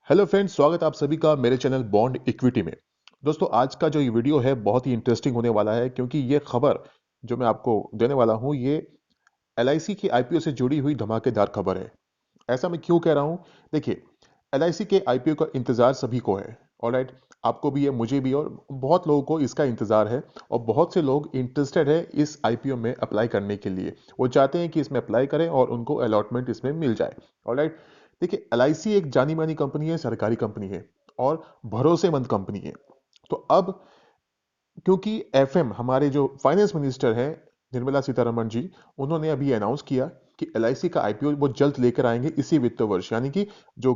Hello friends, स्वागत है आप सभी का मेरे चैनल बॉन्ड इक्विटी में। दोस्तों, आज का जो ये वीडियो है बहुत ही इंटरेस्टिंग होने वाला है, क्योंकि ये खबर जो मैं आपको देने वाला हूँ ये एलआईसी की आईपीओ से जुड़ी हुई धमाकेदार खबर है। ऐसा मैं क्यों कह रहा हूँ? देखिए, एलआईसी के आईपीओ का इंतजार सभी को है। ऑलराइट, आपको भी है, मुझे भी, और बहुत लोगों को इसका इंतजार है। और बहुत से लोग इंटरेस्टेड है इस आईपीओ में अप्लाई करने के लिए। वो चाहते हैं कि इसमें अप्लाई करें और उनको अलॉटमेंट इसमें मिल जाए। ऑलराइट, देखिए, एलआईसी एक जानी मानी कंपनी है, सरकारी कंपनी है और भरोसेमंद कंपनी है। तो अब क्योंकि एफएम, हमारे जो फाइनेंस मिनिस्टर हैं निर्मला सीतारमण जी, उन्होंने अभी अनाउंस किया कि एलआईसी का आईपीओ वो जल्द लेकर आएंगे इसी वित्त वर्ष, यानी कि जो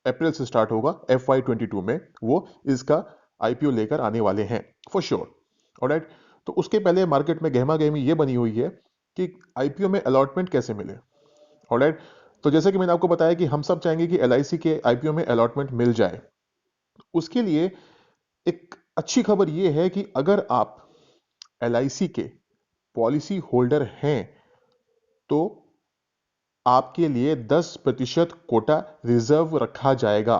अप्रैल से स्टार्ट होगा FY 22 में, वो इसका आईपीओ लेकर आने वाले हैं फॉर श्योर। ऑलराइट, तो उसके पहले मार्केट में गहमा गहमी ये बनी हुई है कि आईपीओ में अलॉटमेंट कैसे मिले। ऑलराइट, तो जैसे कि मैंने आपको बताया कि हम सब चाहेंगे कि एलआईसी के आईपीओ में अलॉटमेंट मिल जाए। उसके लिए एक अच्छी खबर यह है कि अगर आप एलआईसी के पॉलिसी होल्डर हैं तो आपके लिए 10% कोटा रिजर्व रखा जाएगा।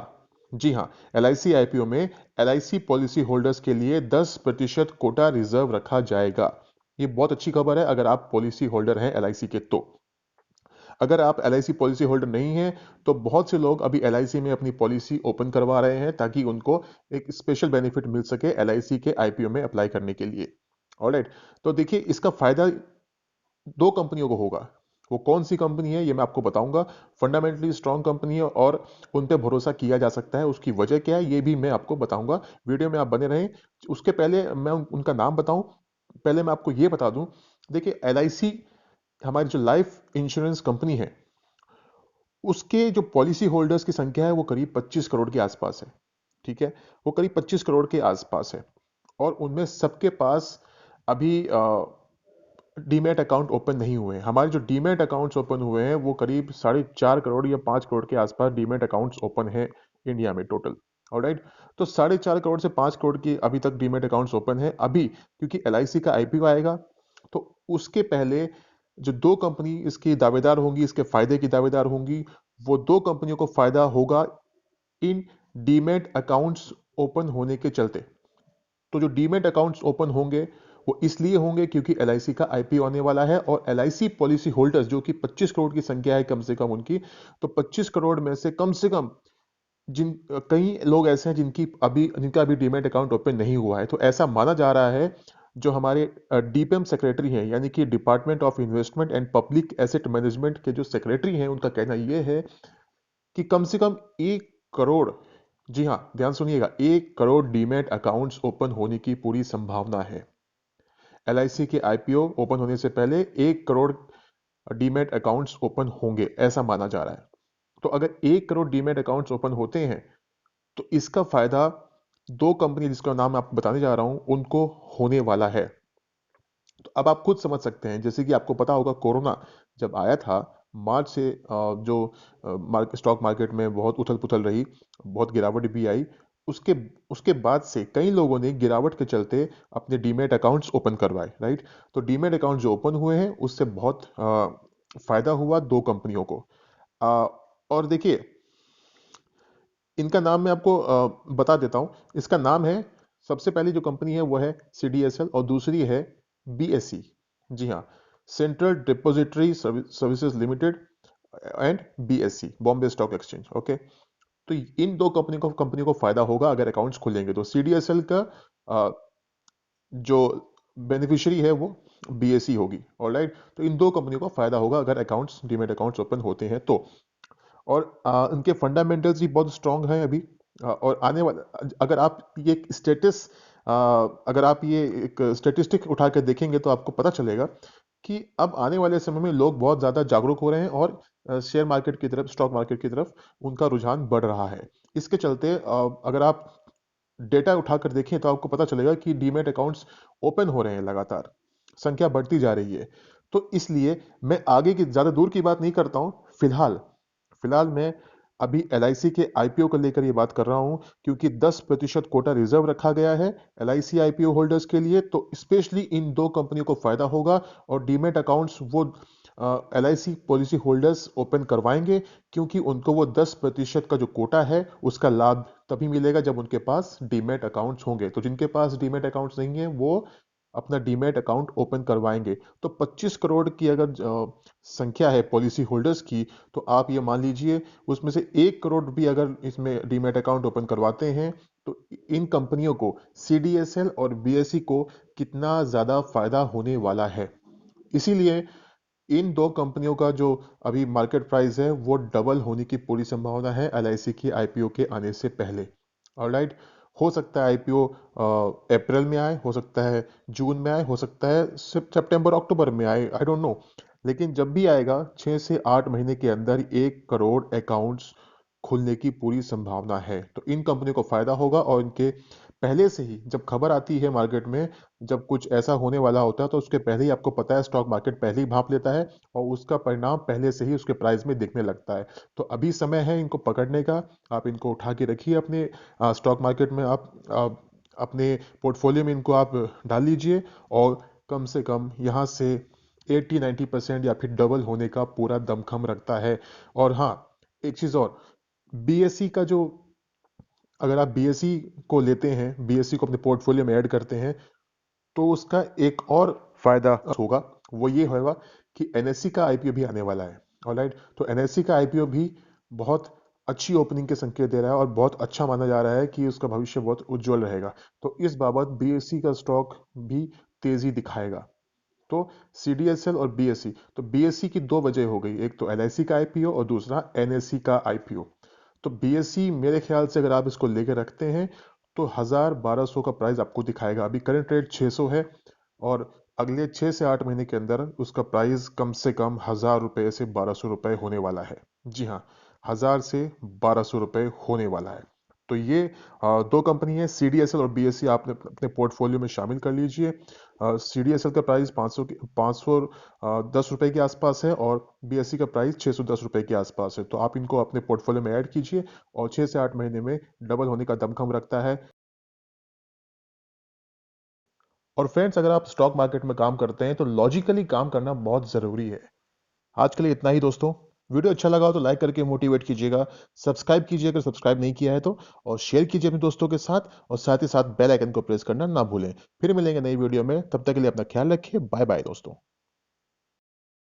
जी हां, एलआईसी आईपीओ में एलआईसी पॉलिसी होल्डर्स के लिए 10% कोटा रिजर्व रखा जाएगा। ये बहुत अच्छी खबर है अगर आप पॉलिसी होल्डर हैं एलआईसी के। तो अगर आप एलआईसी पॉलिसी होल्डर नहीं हैं तो बहुत से लोग अभी एलआईसी में अपनी पॉलिसी ओपन करवा रहे हैं ताकि उनको एक स्पेशल बेनिफिट मिल सके एलआईसी के आईपीओ में अप्लाई करने के लिए। ऑलराइट, तो देखिए, इसका फायदा दो कंपनियों को होगा। वो कौन सी कंपनी है ये मैं आपको बताऊंगा। फंडामेंटली स्ट्रांग कंपनी है और उन पे भरोसा किया जा सकता है। उसकी वजह क्या है ये भी मैं आपको बताऊंगा। वीडियो में आप बने रहें। उसके पहले मैं उनका नाम बताऊं, पहले मैं आपको ये बता दूं। देखिए, एलआईसी हमारी जो लाइफ इंश्योरेंस कंपनी है, उसके जो पॉलिसी होल्डर्स की संख्या है वो करीब 25 करोड़ के आसपास है। ठीक है, वो करीब 25 करोड़ के आसपास है। और उनमें सबके पास अभी डीमैट अकाउंट ओपन नहीं हुए हैं। हमारे जो डीमैट अकाउंट्स ओपन हुए हैं वो करीब 4.5 करोड़ या 5 करोड़ के आसपास डीमैट अकाउंट्स ओपन है इंडिया में टोटल। ऑलराइट, तो 4.5 करोड़ से 5 करोड़ की अभी तक डीमैट अकाउंट्स ओपन है अभी, क्योंकि एलआईसी का आईपीओ आएगा। तो उसके पहले जो दो कंपनी इसकी दावेदार होंगी, इसके फायदे की दावेदार होंगी, वो दो कंपनियों को फायदा होगा इन डीमैट अकाउंट्स ओपन होने के चलते। तो जो डीमैट अकाउंट्स ओपन होंगे वो इसलिए होंगे क्योंकि एलआईसी का आईपीओ आने वाला है और एलआईसी पॉलिसी होल्डर्स जो कि 25 करोड़ की संख्या है कम से कम उनकी, तो 25 करोड़ में से कम जिन कई लोग ऐसे हैं जिनका अभी डीमैट अकाउंट ओपन नहीं हुआ है। तो ऐसा माना जा रहा है, जो हमारे डीपीएम सेक्रेटरी हैं, यानी कि department of investment and public asset management के जो सेक्रेटरी हैं, उनका कहना यह है कि कम से कम 1 करोड़, जी हाँ ध्यान सुनिएगा, 1 करोड़ डीमैट अकाउंट्स ओपन होने की पूरी संभावना है। एलआईसी के आईपीओ ओपन होने से पहले 1 करोड़ डीमैट अकाउंट्स ओपन होंगे, ऐसा माना जा रहा है। तो अगर 1 करोड़ डीमैट अकाउंट्स ओपन होते हैं तो इसका फायदा दो कंपनी जिसका नाम मैं आपको बताने जा रहा हूं उनको होने वाला है। तो अब आप खुद समझ सकते हैं, जैसे कि आपको पता होगा कोरोना जब आया था मार्च से, जो स्टॉक मार्केट में बहुत उथल पुथल रही, बहुत गिरावट भी आई। उसके उसके बाद से कई लोगों ने गिरावट के चलते अपने डीमैट अकाउंट्स ओपन करवाए। राइट, तो डीमैट अकाउंट जो ओपन हुए हैं उससे बहुत फायदा हुआ दो कंपनियों को। अ, और देखिए, इनका नाम मैं आपको बता देता हूं। इसका नाम है, सबसे पहली जो कंपनी है वो है सीडीएसएल और दूसरी है बीएसई। जी हाँ, central depository services limited and BSE, Bombay stock exchange. Okay, तो इन दो कंपनियों को फायदा होगा अगर अकाउंट्स खुलेंगे। तो सीडीएसएल का अ, जो बेनिफिशियरी है वो बीएसई होगी। ऑलराइट, तो इन दो कंपनियों को फायदा होगा अगर अकाउंट्स, डीमैट अकाउंट्स ओपन होते हैं तो। और इनके फंडामेंटल्स भी बहुत स्ट्रांग हैं अभी। और आने वाला, अगर आप ये स्टेटस अगर आप ये एक स्टेटिस्टिक उठा के देखेंगे तो आपको पता चलेगा कि अब आने वाले समय में लोग बहुत ज़्यादा जागरूक हो रहे हैं और शेयर मार्केट की तरफ, स्टॉक मार्केट की तरफ उनका रुझान बढ़ रहा है। इसके चलते अगर आप डेटा उठाकर देखें तो आपको पता चलेगा कि डीमैट अकाउंट्स ओपन हो रहे हैं लगातार, संख्या बढ़ती जा रही है। तो इसलिए मैं आगे की, ज़्यादा दूर की बात नहीं करता हूं। फिलहाल फिलहाल मैं अभी एलआईसी के आईपीओ को लेकर ये बात कर रहा हूं, क्योंकि 10% कोटा रिजर्व रखा गया है एलआईसी आईपीओ होल्डर्स के लिए। तो स्पेशली इन दो कंपनियों को फायदा होगा और डीमैट अकाउंट्स वो LIC पॉलिसी होल्डर्स ओपन करवाएंगे, क्योंकि उनको वो 10% का जो कोटा है उसका लाभ तभी मिलेगा जब उनके पास डीमैट अकाउंट्स होंगे। तो जिनके पास डीमैट अकाउंट्स नहीं है वो अपना डीमैट अकाउंट ओपन करवाएंगे। तो 25 करोड़ की अगर संख्या है पॉलिसी होल्डर्स की, तो आप ये मान लीजिए उसमें से 1 करोड़ भी अगर इसमें डीमैट अकाउंट ओपन करवाते हैं तो इन कंपनियों को, CDSL और BSE को कितना ज्यादा फायदा होने वाला है। इसीलिए इन दो कंपनियों का जो अभी मार्केट प्राइस है वो डबल होने की पूरी संभावना है LIC की IPO के आने से पहले। ऑलराइट, हो सकता है IPO अप्रैल में आए, हो सकता है जून में आए, हो सकता है सितंबर अक्टूबर में आए, आई डोंट नो। लेकिन जब भी आएगा 6 से 8 महीने के अंदर 1 करोड़ अकाउंट्स खुलने की पूरी संभावना है। तो इन कंपनियों को फायदा होगा, और इनके पहले से ही जब खबर आती है मार्केट में, जब कुछ ऐसा होने वाला होता है तो उसके पहले ही आपको पता है, स्टॉक मार्केट पहले ही भांप लेता है और उसका परिणाम पहले से ही उसके प्राइस में दिखने लगता है। तो अभी समय है इनको पकड़ने का। आप इनको उठा के रखिए अपने स्टॉक मार्केट में, आप अपने पोर्टफोलियो में इनको आप डाल लीजिए, और कम से कम यहाँ से 80-90% या फिर डबल होने का पूरा दमखम रखता है। और हाँ, एक चीज और, BSE का जो, अगर आप BSE को लेते हैं, BSE को अपने पोर्टफोलियो में ऐड करते हैं, तो उसका एक और फायदा होगा, वो ये होगा कि NSE का IPO भी आने वाला है। ऑलराइट, तो NSE का IPO भी बहुत अच्छी ओपनिंग के संकेत दे रहा है और बहुत अच्छा माना जा रहा है कि उसका भविष्य बहुत उज्जवल रहेगा। तो इस बाबत BSE का स्टॉक भी तेजी दिखाएगा। तो CDSL और BSE, तो BSE की दो वजह हो गई, एक तो LIC का IPO और दूसरा NSE का IPO। तो BSE मेरे ख्याल से अगर आप इसको लेकर रखते हैं तो 1000-1200 का प्राइस आपको दिखाएगा। अभी करंट रेट 600 है, और अगले 6 से 8 महीने के अंदर उसका प्राइस कम से कम 1000 रुपए से 1200 रुपए होने वाला है। जी हाँ, 1000 से 1200 रुपए होने वाला है। तो ये दो कंपनी है, CDSL और BSE, आपने अपने पोर्टफोलियो में शामिल कर लीजिए। CDSL का प्राइस 510 रुपए के आसपास है, और BSE का प्राइस 610 रुपए के आसपास है। तो आप इनको अपने पोर्टफोलियो में ऐड कीजिए, और 6 से 8 महीने में डबल होने का दमखम रखता है। और फ्रेंड्स, अगर आप स्टॉक मार्केट में काम करते हैं तो लॉजिकली काम करना बहुत जरूरी है। आज के लिए इतना ही दोस्तों। वीडियो अच्छा लगा हो तो लाइक करके मोटिवेट कीजिएगा, सब्सक्राइब कीजिए अगर सब्सक्राइब नहीं किया है तो, और शेयर कीजिए अपने दोस्तों के साथ, और साथ ही साथ बेल आइकन को प्रेस करना ना भूलें। फिर मिलेंगे नई वीडियो में, तब तक के लिए अपना ख्याल रखिए। बाय बाय दोस्तों।